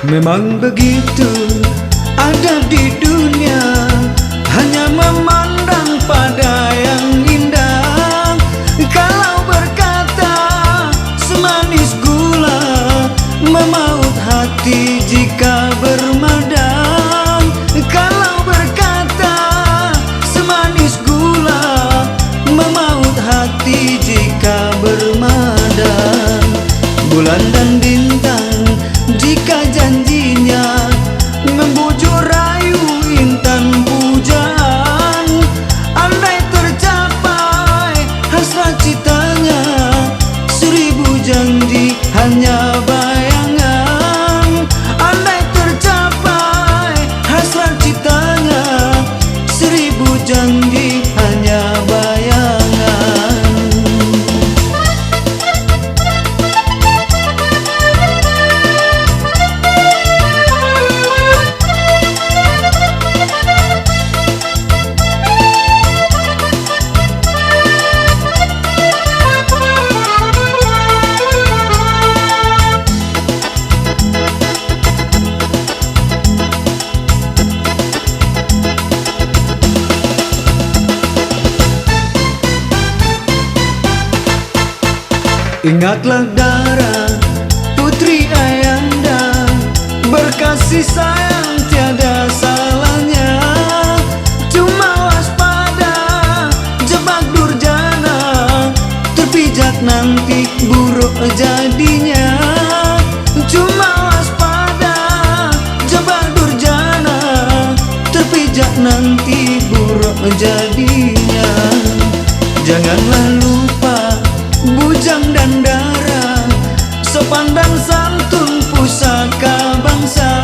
Memang begitu adab di dunia, hanya memandang pada yang indah. Kalau berkata semanis gula, memaut hati jika bermadang. Kalau berkata semanis gula, memaut hati jika bermadang. Bulan dan bintang jika janjinya membujuk rayu intan pujaan, andai tercapai hasrat citanya, 1000 janji hanya bayangan. Andai tercapai hasrat citanya, 1000 janji hanya bayangan. Ingatlah Dara, putri Ayanda, berkasih sayang tiada salahnya. Cuma waspada jebak durjana, terpijak nanti buruk jadinya. Cuma waspada jebak durjana, terpijak nanti buruk jadinya. Janganlah lupa bujang dan Dara, sopan dan santun pusaka bangsa.